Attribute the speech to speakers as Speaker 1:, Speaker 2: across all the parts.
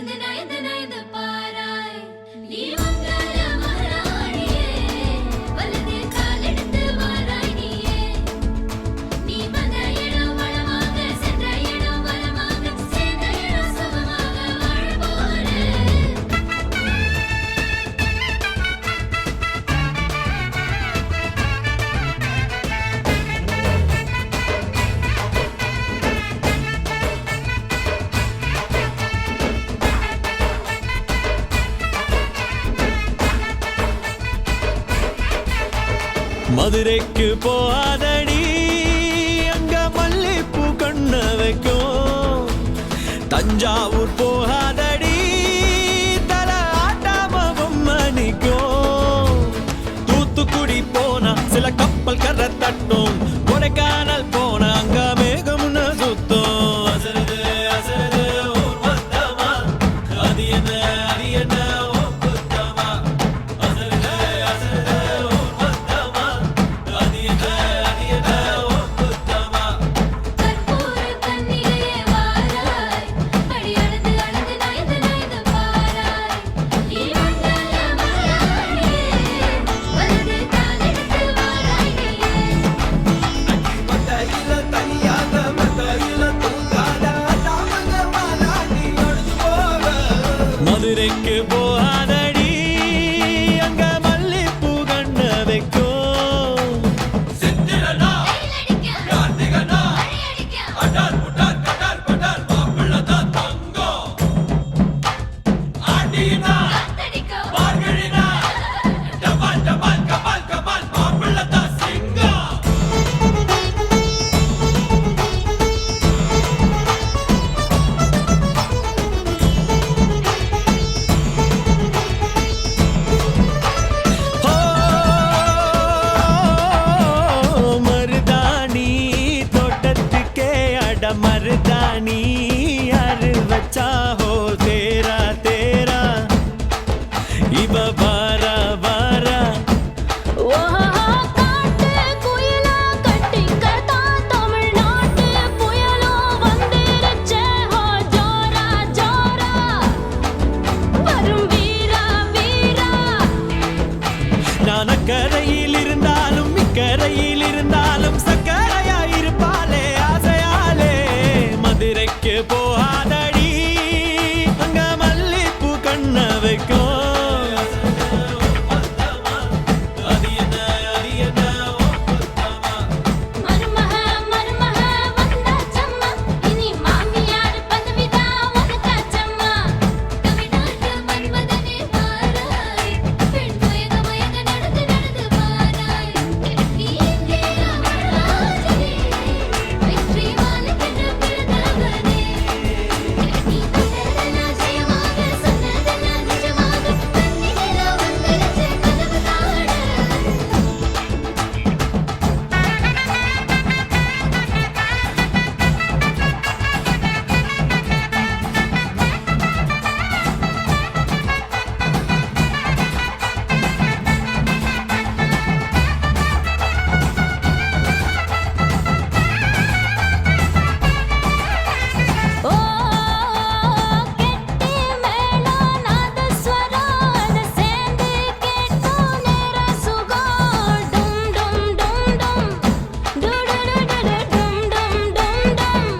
Speaker 1: அளந்து நயந்து நயந்து பாராய் நீ மங்கள மகாராணியே வலது கால் எடுத்து வாராய் நீயே நீ வந்த இடம் வளமாக சென்ற இடம் வளமாக சேர்ந்த இடம் சுகமாக வாழ போறேன்
Speaker 2: மதுரைக்கு போகாதடி அங்க மல்லிப்பூ கண்ண வைக்கும் தஞ்சாவூர் போகாதடி தல ஆட்டாம பொம்மணிக்கும் தூத்துக்குடி போனா சில கப்பல் கரை தட்டும் கொடைக்கானல் போனா அங்க மேகம்னு சுத்தும் அசருது அசருது ஊர் வந்தமா அது என்ன அது என்ன
Speaker 1: கற்பூர கண்ணிலே வாராய் அடி அளந்து அளந்து நயந்து நயந்து பாராய் நீ மங்கள மகாராணியே வலது கால் எடுத்து வாராய் நீயே
Speaker 2: மத்தையில தனியாக மத்தையில தூங்காத தாமங்க மாலாடி அழுது போக மதுரைக்கு போகாதடி அங்க மல்லிப்பூ கண்ண வைக்கும் சித்திரனா
Speaker 1: கைலடிக்க
Speaker 2: கார்த்திகனா
Speaker 1: அடியடிக்க
Speaker 2: அடார் புடார் கடார் படார் மாப்பிள்ளதான் தங்கம் ஆண்டினா
Speaker 1: காத்தடிக்க
Speaker 2: மார்கழினா டபால் டபால் கபால் கபால் மாப்பிள்ளதான் சிங்கம் மருதாணி தோட்டத்துக்கே அட மருதாணி யாரு வச்சா ஹோ தேரா தேரா இவ வாரா வாரா
Speaker 1: ஓஹோ காட்டு குயிலா கட்டிக்கதா தமிழ்நாட்டு புயலோ வந்திருச்சே ஹோ ஜோரா ஜோரா வரும் வீரா வீரா
Speaker 2: நான் அக்கரையில் இருந்தாலும் இக்கரையில் இருந்தாலும் சக்கரையா இருப்பாளே ஆசையாலே மதுரைக்கு போகாதடி அங்க மல்லிப்பூ கண்ண வைக்கும் அது என்ன அது என்ன
Speaker 1: மருமக மருமக வந்தாச்சம்மா இனி மாமியார் பதவிதான் உனக்காச்சம்மா தமிழ்நாட்டு மன்மதனே வாராய் பெண் மயங்க மயங்க நடந்து நடந்து வாராய் நீ இங்கே அமராஜனே வெற்றி மாலைக்கென்று பிறந்தவனே நீ கண்டதெல்லாம் ஜெயமாக சொன்னதெல்லாம் நிஜமாக கண்ணினிலா வந்துருச்சு கனவு காண ஓ கெட்டி மேளம் நாதஸ்வரம் அது சேர்ந்து கேட்கும் நேர சுகம் டும் டும் டும் டும் டுடுடுடுடு டும் டும் டும் டும்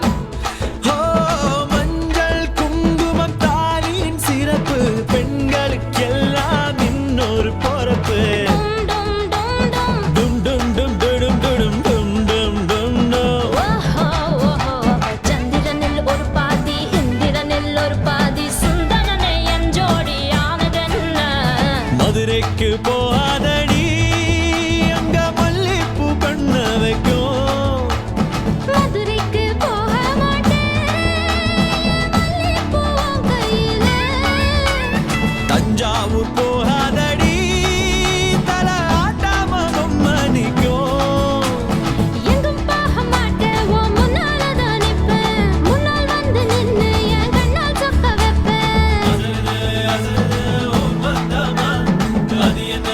Speaker 2: ஓ மஞ்சள் குங்குமம் தாலியின் சிறப்பு பெண்களுக்கெல்லாம் இன்னொரு பொறுப்பு
Speaker 1: டும் டும் டும் டும்
Speaker 2: டும் டும் டும் டும் டும் டும் டும் டும் டும்
Speaker 1: ஓஹோ ஓஹோ சந்திரனில் ஒரு பாதி இந்திரனில் ஒரு பாதி சுந்தரனை என் ஜோடி ஆனதென்ன
Speaker 2: மதுரைக்கு போகாதடி அங்க மல்லிப்பூ கண்ண வைக்கும்
Speaker 1: மதுரைக்கு போக மாட்டேன் மல்லிப்பூ உன் கையில
Speaker 2: தஞ்சாவூர் போகாதடி தல ஆட்டாம பொம்மணிக்கும்
Speaker 1: எங்கும் போக மாட்டேன் உன் முன்னாலதான் நிப்பேன் முன்னால் வந்து நின்னு என் கண்ணால் சொக்க வைப்பேன்
Speaker 2: அது என்ன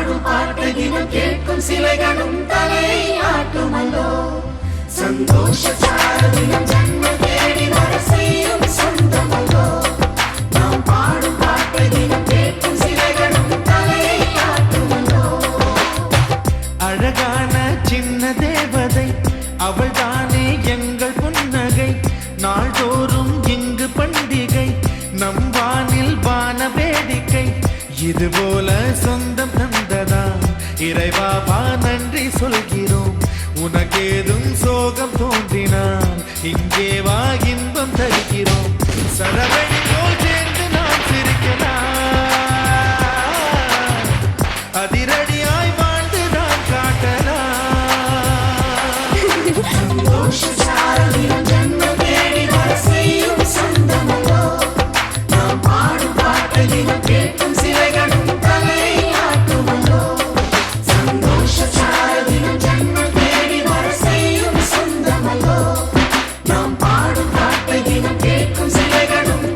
Speaker 3: பாடும் பாட்டை தினம் கேட்கும் சிலைகளும் தலையாட்டுமல்லோ சந்தோஷ சாரதினம் ஜன்ம தேடி வர செய்யும் சொந்தமல்லோ நாம் பாடும் பாட்டை தினம் கேட்கும் சிலைகளும் தலையாட்டுமல்லோ
Speaker 4: அழகான சின்ன தேவதை அவள்தானே எங்கள் புன்னகை நாள்தோறும் இங்கு பண்டிகை நம் வானில் வான வேடிக்கை இதுபோல சொந்தம் தந்ததா இறைவாவா நன்றி சொல்கிறோம் உனக்கேதும் சோகம் தோன்றினால் இங்கே வா இன்பம் தருகிறோம் சரவணி போல் சேர்ந்து நாம் சிரிக்கலாம் அதிரடியாய் வாழ்ந்து நாம் காட்டலாம்
Speaker 3: சந்தோஷ சாரதினம் ஜன்ம தேடி வர செய்யும் சொந்தமல்லோ நாம் பாடும் பாட்டை தினம் கேட்கும் சிலைகளும் தலையாட்டுமல்லோ சந்தோஷ சாரதினம் ஜன்ம தேடி வர செய்யும் சொந்தமல்லோ நாம் பாடும் பாட்டை தினம் கேட்கும் சிலைகளும்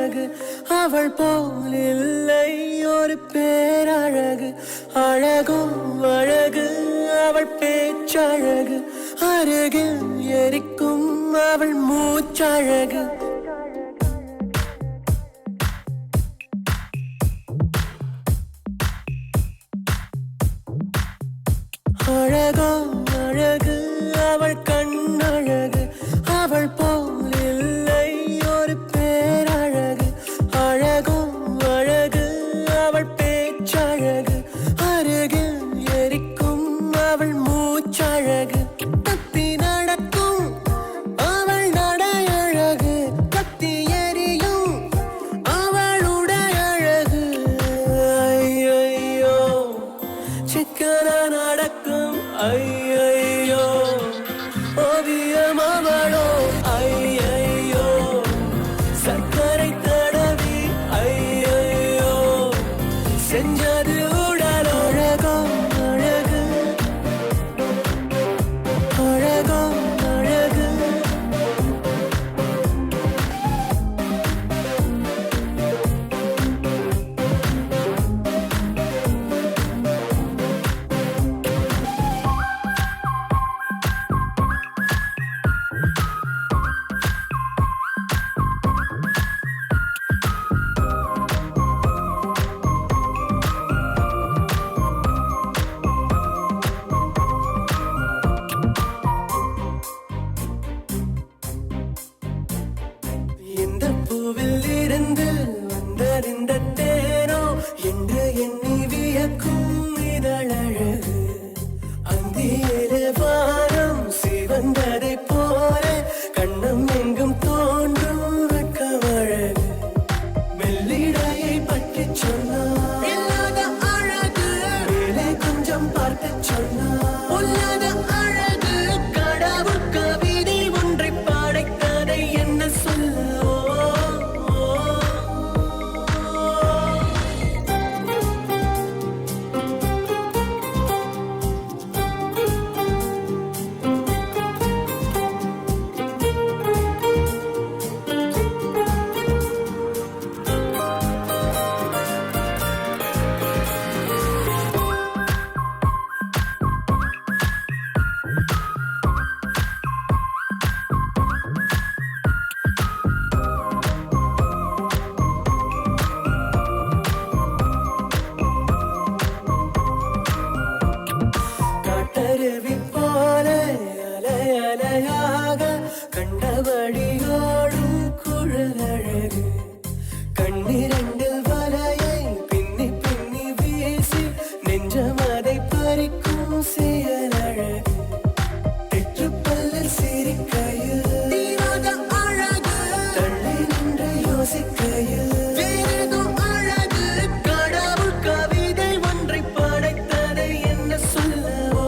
Speaker 5: அழகு அவள் போல் இல்லை ஒரு பேரழகு அழகோ அழகு அவள் பேச்சழகு அருகில் எரிக்கும் அவள் மூச்சழகு அழகோ அழகு அவள் கண்ணழகு அவள் போல் இல்லை ஒரு பேரழகு அழகோ அழகு அவள் பேச்சழகு அருகில் எரிக்கும் அவள் மூச்சழகு தப்பி நடக்கும் அவள் நடையழகு கத்தி எரியும் அவளுடைய அழகு ஐயோ சிக்கன நடக்கும் ஐயோ ஓவியம் அவளோ ஐயோ சர்க்கரை தடவி ஐயோ செஞ்சது உடல் அழகோ அழகு அழகோ அழகு இந்த பூவில் இருந்து வந்தறிந்த தேனோ என்று எண்ணி வியக்கும் இதழழகு அந்தியிலே வானம் சிவந்ததை போல கண்ணம் எங்கும் தோன்றும் வெட்கமழகு மெல்லிடையை பற்றி சொன்னார் இல்லாத அழகு மேலே கொஞ்சம் பார்க்க சொன்னார் உள்ளாத அழகு கடவுள் கவிதை ஒன்றை பாடைக்கதை என்ன சொல்லுவோ காட்டருவி போல அலை அலையாக கண்டபடியோடும் குழலழகு கண்ணிரண்டில் வலையை பின்னி பின்னி வீசி நெஞ்சம் அதை பறிக்கும் செயலழகு தெற்றுப்பல்லில் சிரிக்கையில் தீராத அழகு தள்ளி நின்று யோசிக்கையில் வேறேதோ அழகு கடவுள் கவிதை ஒன்றை படைத்ததை என்ன சொல்லவோ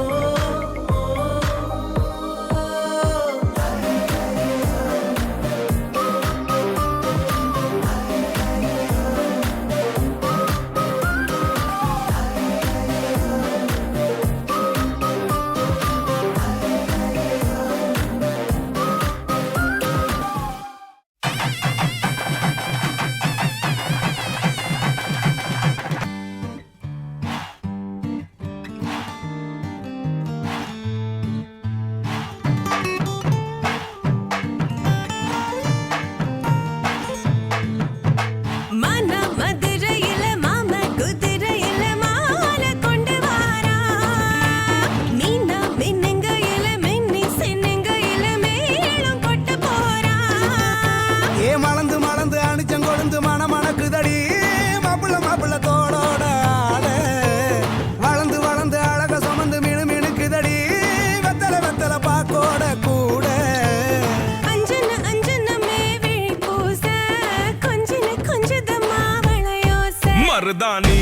Speaker 2: மருதாணி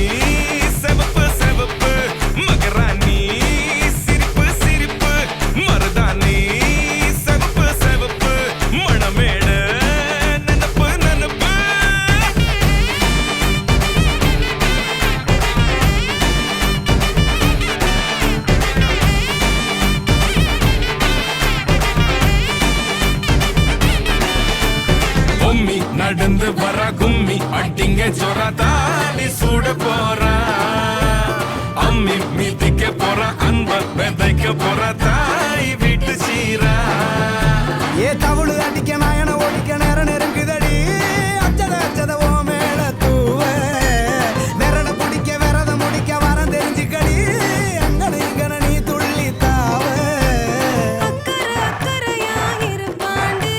Speaker 2: செவப்பு செவப்பு மகராணி சிரிப்பு சிரிப்பு மருதாணி செவப்பு செவப்பு மணமேட நனப்பு நனப்பு பொம்மி நடந்து வர இங்க ஜொரதானி சூட போறா அம்மி மிதிக்க போறா அன்ப விதைக்க போறா தாய் வீட்டு சீரா
Speaker 5: ஏ தவுளு அடிக்க நாயன ஓடிக்க நேரம் நெருங்குதடி அச்சத அச்சத ஓ மேல தூவ விரட பிடிக்க விரத முடிக்க வரம் தெரிஞ்சுக்கடி அங்கன இங்கன நீ துள்ளி தாவ
Speaker 1: அக்கறை அக்கறையாகிரு பாண்டி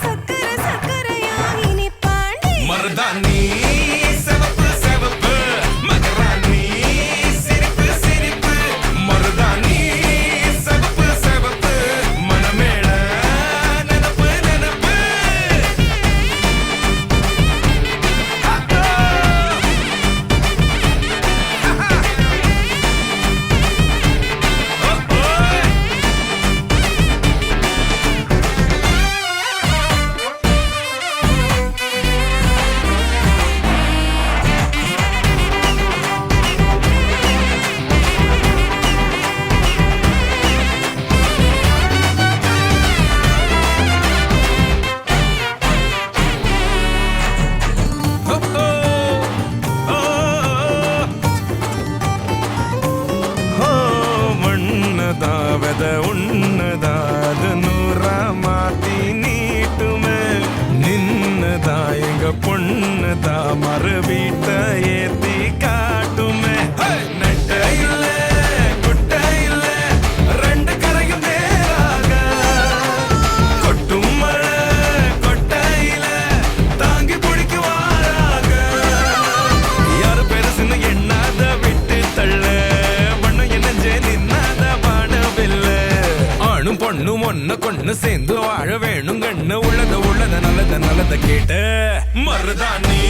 Speaker 1: சக்கரை சக்கரையாகி நீ பாண்டி
Speaker 2: மருதாணி செவப்பு செவப்பு மகராணி சிரிப்பு சிரிப்பு மருதாணி செவப்பு செவப்பு மனமேள நினப்பு நினப்பு மண்ணதா வெத உன்னதா அது நூறா மாத்தி நீட்டுமே நின்னதா எங்க பொண்ணுதா மறு வீட்டை ஏத்தி காட்டுமே நெட்ட இல்ல குட்ட இல்ல ரெண்டு கரையும் நேராக கொட்டும் மழை கொட்டையில தாங்கி பிடிக்குவாராக யாரு பெருசுன்னு எண்ணாத விட்டு தள்ள பண்ணு என்னஞ்சே நின்னாத பாடவில்ல ஆணும் பொண்ணும் ஒன்ன கொன்னு சேர்ந்து வாழ வேணும் கண்ணு உள்ளத உள்ளத நல்லத நல்லத கேட்டு மருதாணி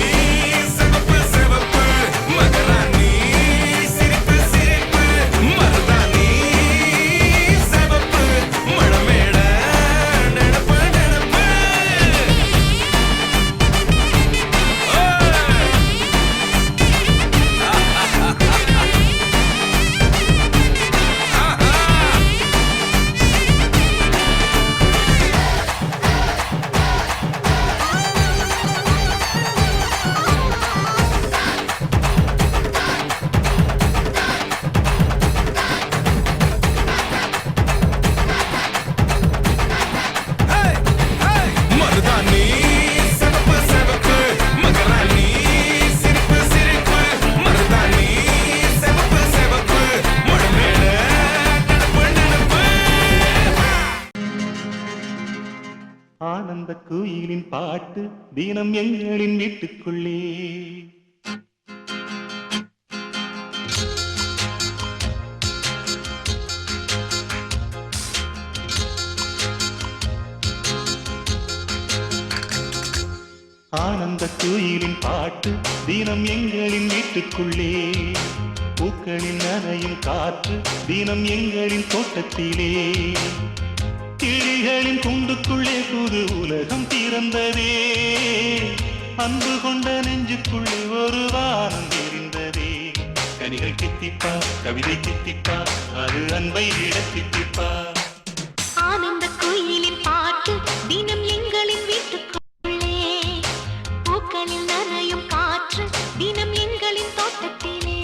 Speaker 2: சிவப்பு சிவப்பு மகராணி சிரிப்பு சிரிப்பு மருதாணி சிவப்பு மணமேட நினப்பு நினப்பு மருதாணி சிவப்பு சிவப்பு மகராணி சிரிப்பு சிரிப்பு மருதாணி சிவப்பு சிவப்பு மணமேட நினப்பு நினப்பு
Speaker 6: ஆனந்த குயிலின் பாட்டு தினம் எங்களின் வீட்டுக்குள்ளே ஆனந்த குயிலின் பாட்டு தினம் எங்களின் வீட்டுக்குள்ளே பூக்களின் நனையும் காற்று தினம் எங்களின் தோட்டத்திலே கிளிகளின் கூண்டுக்குள்ளே புது உலகம் திறந்ததே அன்பு கொண்ட நெஞ்சுக்குள்ளே ஒரு வானம் தெரிந்ததே கனிகள் தித்திப்பா கவிதை தித்திப்பா அது அன்பை விட தித்திப்பா
Speaker 1: ஆனந்த குயிலின் பாட்டு தினம் எங்களின் வீட்டுக்குள்ளே பூக்களில் நனையும் காற்று தினம் எங்களின் தோட்டத்திலே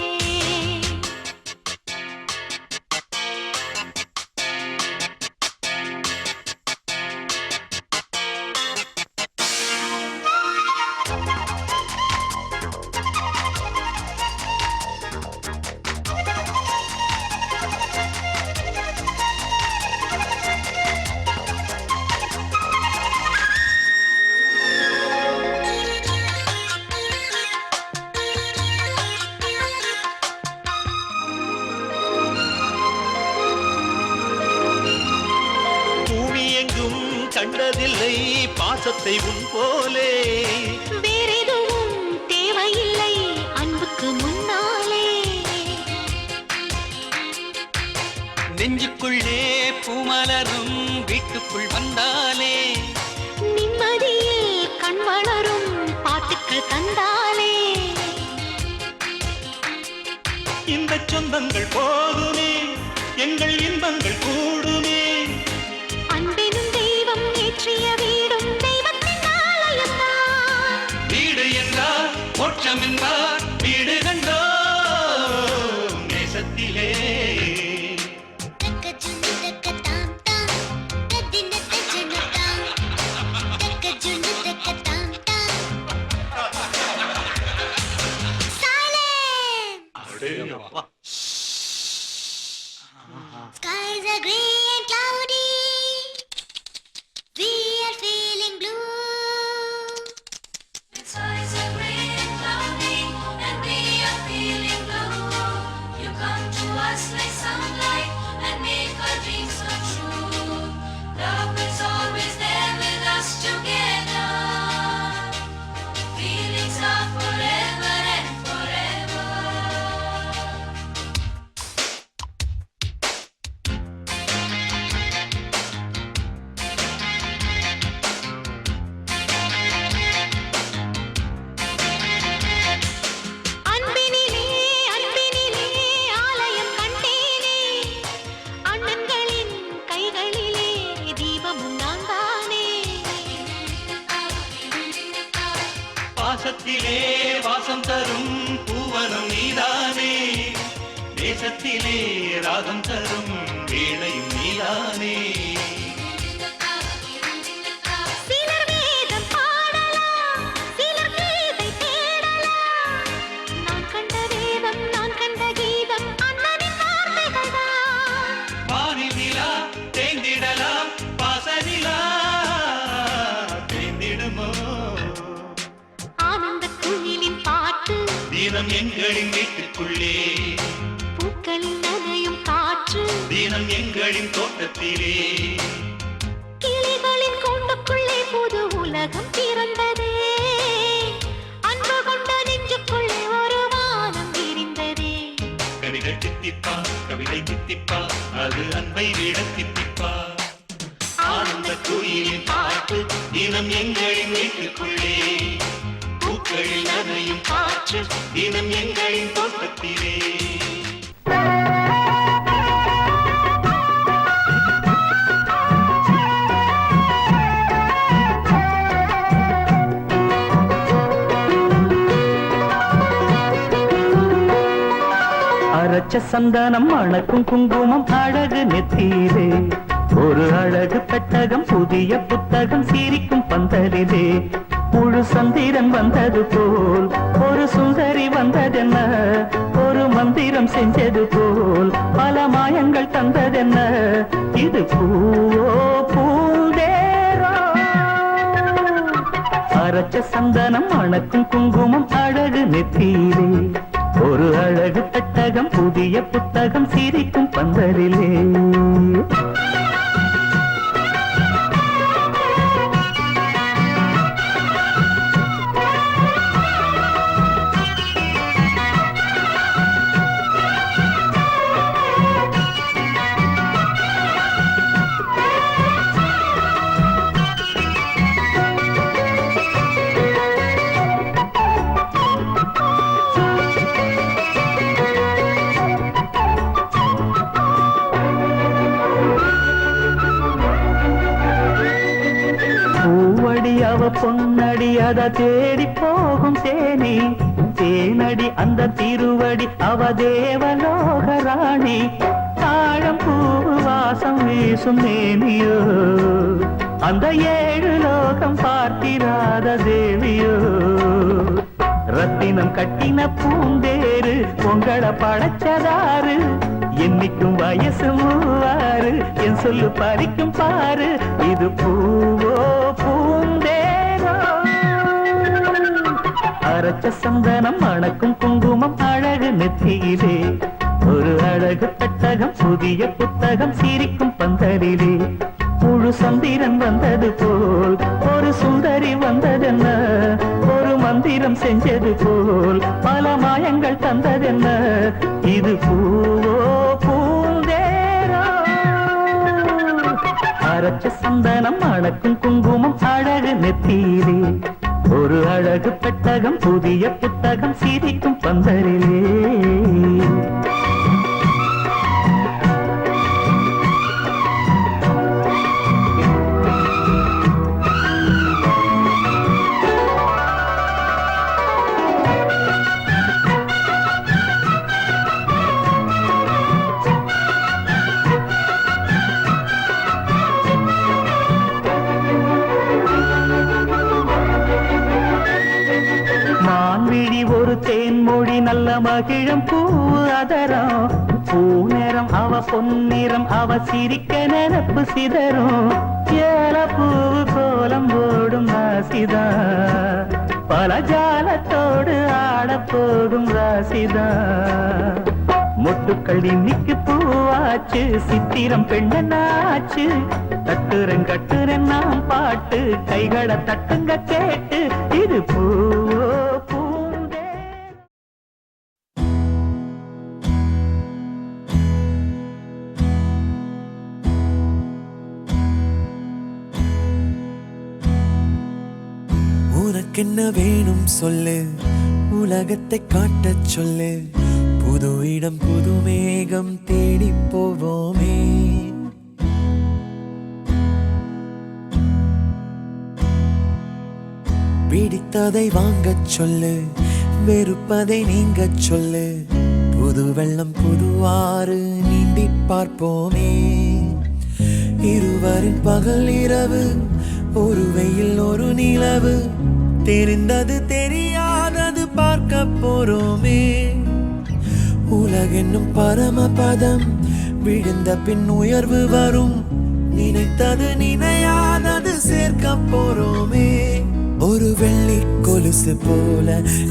Speaker 6: கண்டதில்லை பாசத்தை உன் போலே
Speaker 1: வேறெதுவும் தேவையில்லை அன்புக்கு முன்னாலே
Speaker 6: நெஞ்சுக்குள்ளே பூமலரும் வீட்டுக்குள் வந்தாலே
Speaker 1: நிம்மதியில் கண் வளரும் பாட்டுக்கள் தந்தாலே
Speaker 6: இந்த சொந்தங்கள் போதுமே எங்கள் இன்பங்கள் கூடுமே
Speaker 1: அன்பெனும் தெய்வம் ஏற்றிய வீடும் தெய்வத்தின் ஆலயம்தான்
Speaker 6: வீடு என்றால் மோட்ச வானமென்பார் வீடு கண்டோம் நேசத்திலே
Speaker 7: Skies are grey and cloudy. We are feeling blue.
Speaker 1: Skies are grey and cloudy, and we are feeling blue. You come to us like sunlight and make our dreams come true. Love is always there with us together. Feelings are forever and forever.
Speaker 7: அன்பினிலே அன்பினிலே ஆலயம் கண்டேனே. அண்ணன்களின் கைகளிலே தீபமும் நான் தானே.
Speaker 6: பாசத்திலே வாசம் தரும் பூவனம் நீதானே தேசத்திலே ராகம் தரும் வீணையும் நீதானே
Speaker 7: சிலர் வேதம் பாடலாம், சிலர் கீதை தேடலாம். நான் கண்ட வேதம், நான் கண்ட கீதம் அண்ணனின் வார்த்தைகள்தான்.
Speaker 6: வானில் நிலா தேய்ந்திடலாம் பாசனிலா தேய்ந்திடுமோ
Speaker 7: ஆனந்த குயிலின் பாட்டு,
Speaker 6: தினம் எங்களின் வீட்டுக்குள்ளே
Speaker 7: பூக்களின் நனையும் காற்று,
Speaker 6: தினம் எங்களின் தோட்டத்திலே
Speaker 7: கிளிகளின் கூண்டுக்குள்ளே புது உலகம் பிறந்ததே. அன்பு கொண்ட நெஞ்சுக்குள்ளே ஒரு வானம் விரிந்ததே.
Speaker 6: கவிகள் தித்திப்பா கவிதை தித்திப்பா அது அன்பை விட தித்திப்பா ஆனந்த குயிலின் பாட்டு தினம் எங்களின் வீட்டுக்குள்ளே பூக்களில் நனையும் காற்று தினம் எங்களின் தோட்டத்திலே
Speaker 8: அரைச்ச சந்தானம் அணக்கும் குங்குமம் அழகு நெத்தீரே ஒரு அழகு பெட்டகம் புதிய புத்தகம் சிரிக்கும் பந்தலிலே முழு சந்திரன் வந்தது போல் ஒரு சுந்தரி வந்ததென்ன ஒரு மந்திரம் செஞ்சது போல் பல மாயங்கள் தந்ததென்ன இது பூவோ பூந்தேரோ அரைச்ச சந்தனம் அணக்கும் குங்குமம் அழகு நெத்தீரே ஒரு அழகு பெட்டகம் புதிய புத்தகம் சிரிக்கும் பந்தலிலே பொன்னடி அத தேடி போகும் தேனி தேனடி அந்த திருவடி அவ தேவலோக ராணி தாழம் பூ வாசம் வீசும் மேனியோ அந்த ஏழு லோகம் பார்த்திராத தேவியோ ரத்தினம் கட்டின பூந்தேரு உங்களை படைச்சதாரு என்னைக்கும் வயசு மூவாரு என் சொல்லு பறிக்கும் பாரு இது பூவோ பூந்தேரோ அரைச்ச சந்தனம் அணக்கும் குங்குமம் அழகு நெத்தியிலே ஒரு அழகு பெட்டகம் புதிய புத்தகம் சிரிக்கும் பந்தலிலே முழு சந்திரன் வந்தது போல் ஒரு சுந்தரி வந்ததென்ன ஒரு மந்திரம் செஞ்சது போல் பல மாயங்கள் தந்ததென்ன இது பூவோ பூந்தேரோ அரைச்ச சந்தனம் அணக்கும் குங்குமம் அழகு நெத்தியிலே ஒரு அழகு பெட்டகம் புதிய புத்தகம் சிரிக்கும் பந்தலிலே தேன்மொழி நல்ல மகிழம் பூ அதரம் பூ நேரம் அவ பொன்னிறம் அவ சிரிக்க நினப்பு சிதறும் ஏல பூ கோலம் போடும் ராசிதா பல ஜாலத்தோடு ஆடப்போகும் ராசிதா மொட்டுக்கள் இன்னைக்கு பூவாச்சு சித்திரம் பெண்ணாச்சு தட்டுறன் கட்டுறன் நாம் பாட்டு கைகளை தட்டுங்க கேட்டு இது பூவோ பூந்தே.
Speaker 3: உனக்கென்ன வேணும் சொல்லு உலகத்தை காட்டச் சொல்லு புது இடம் புது மேகம் தேடி போவோமே பிடித்ததை வாங்கச் சொல்லு வெறுப்பதை நீங்கச் சொல்லு புது வெள்ளம் புது ஆறு நீந்தி பார்ப்போமே இருவரின் பகல் இரவு ஒரு வெயில் ஒரு நிலவு தெரிந்தது தெரியாதது பார்க்க போறோமே உலகென்னும் பரமபதம் விழுந்த பின் உயர்வு வரும் நினைத்தது நினையாதது சேர்க்க போறோமே ஒரு வெள்ளி கொலுசு போல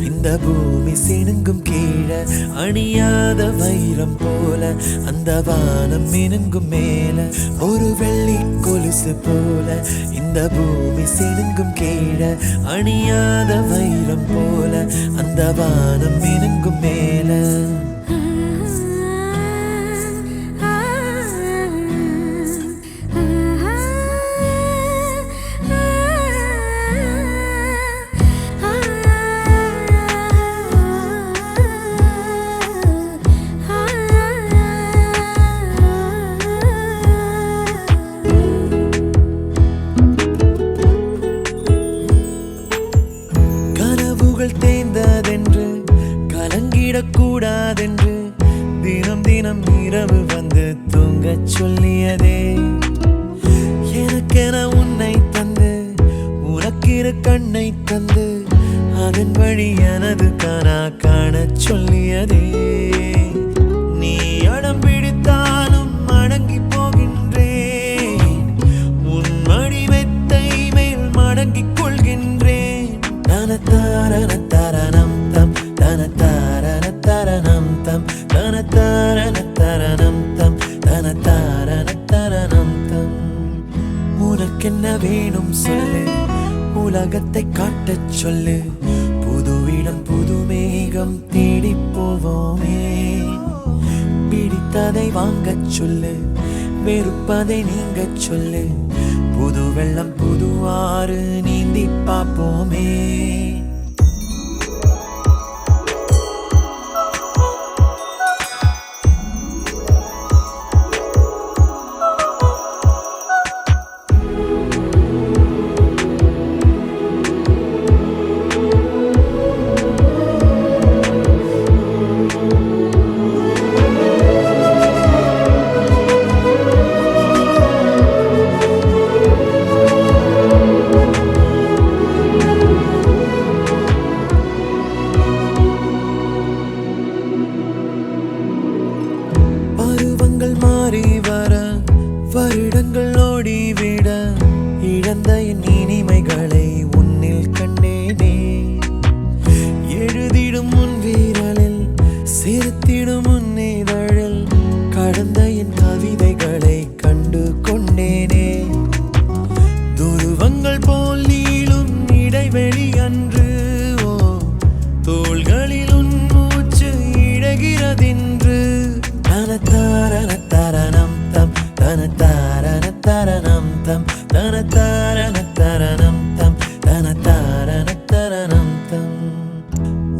Speaker 3: இந்த பூமி சினுங்கும் கீழே அணியாத வைரம் போல அந்த வானம் மினுங்கும் மேல ஒரு வெள்ளி கொலுசு போல இந்த பூமி சினுங்கும் கீழே அணியாத வைரம் போல அந்த வானம் மினுங்கும் மேல தேய்ந்ததென்று கலங்கிடக்கூடாதென்று தினம் தினம் இரவு வந்து தூங்கச் சொல்லியதே எனக்கென உன்னை தந்து உனக்கிரு கண்ணை தந்து அதன் வழி எனது கனா காணச் சொல்லியதே நீ அடம் பிடித்தாலும் அடங்கி போகின்றேன் உன் மடி மெத்தை மேல் மடங்கிக் கொள்கின்றேன் தனத்தாரணம் தம் தனத்தாரணம் தம் தனத்தாரணம் தம் தனத்தாரணம் தம் உனக்கென்ன வேணும் சொல்லு உலகத்தை காட்டச் சொல்லு புது இடம் புது மேகம் தேடி போவோமே பிடித்ததை வாங்கச் சொல்லு வெறுப்பதை நீங்கச் சொல்லு புது வெள்ளம் புது ஆறு நீந்தி பார்ப்போமே வருடங்கள் ஓடிவிட இழந்த என் இனிமைகளை உன்னில் கண்டேனே எழுதிடும் உன் வீரலில் சிரித்திடும் உன் இதழில் கடந்த என் கவிதைகளை கண்டு கொண்டேனே துருவங்கள் போல் நீளும் இடைவெளி அன்று தோள்களில் உன் மூச்சு இழகிறதென்று தனத்தாரணம் தம் தனத்தாரணம் தம் தனத்தாரணம் தம் தனத்தாரணம் தம்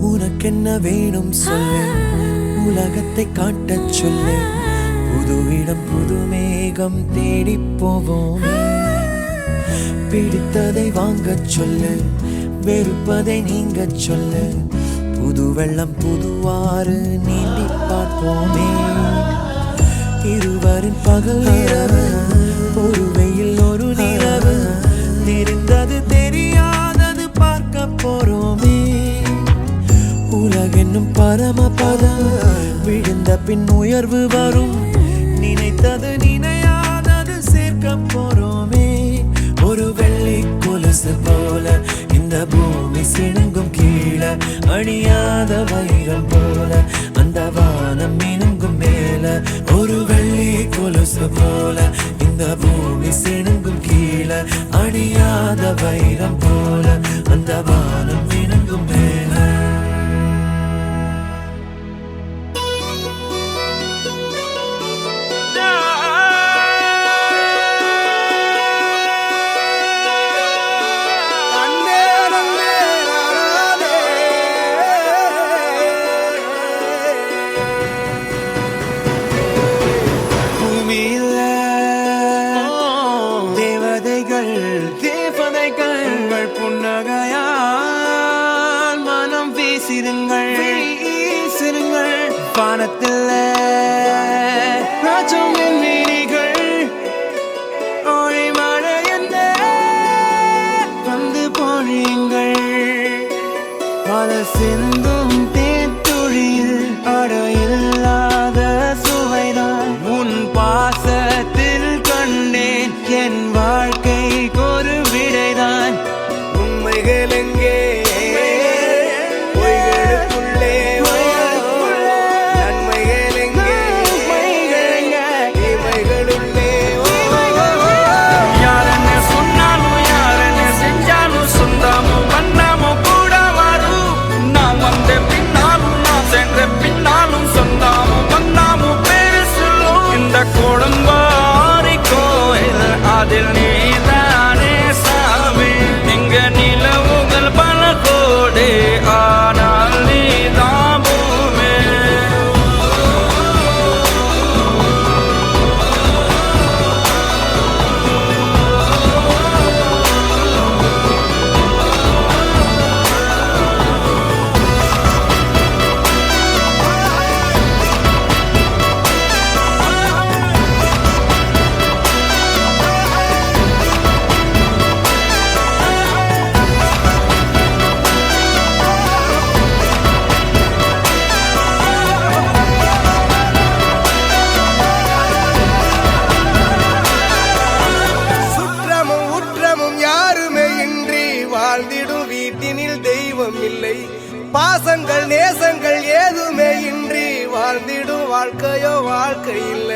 Speaker 3: உனக்கென்ன வேணும் சொல்லு உலகத்தை காட்டச் சொல்லு புது இடம் புது மேகம் தேடி போவோமே பிடித்ததை வாங்கச் சொல்லு வெறுப்பதை நீங்கச் சொல்லு புது வெள்ளம் புது ஆறு நீந்தி பார்ப்போமே இருவரின் பகல் இரவு ஒரு வெயில் ஒரு நிலவு தெரிந்தது தெரியாதது பார்க்க போறோமே உலக என்னும் பரமபதம் விழுந்த பின் உயர்வு வரும். நினைத்தது நினையாதது சேர்க்க போறோமே. ஒரு வெள்ளி கொலுசு போல இந்த பூமி சிணுங்கும் கீழே, அணியாத வைரம் போல அந்த வானம் மினுங்கும் மேல. ஒரு வெள்ளி கொலுசு போல இந்த பூமி சிணுங்கும் கீழே, அணியாத வைரம் போல அந்த வானம் மினுங்கும் மேல.
Speaker 5: வானத்தில் ராஜம் வீணிகள் ஒளி மழை என்ன வந்து பொழியுங்கள். பல சிந்தும் தேத்துழியில் அடையில்லாத சுவைதான் உன் பாசத்தில் கண்டேன். என் வாழ்க்கைக்கு ஒரு விடைதான். உண்மைகள் எங்கே கோடம்பாரி கோயில் அதில் நீதானே சாமி. இங்க நிலவுகள் பல கோடி ஆனால் நீதான் பூமி. வாழ்ந்திடும் வீட்டினில் தெய்வம் இல்லை. பாசங்கள் நேசங்கள் ஏதுமே இன்றி வாழ்ந்திடும் வாழ்க்கையோ வாழ்க்கை இல்லை.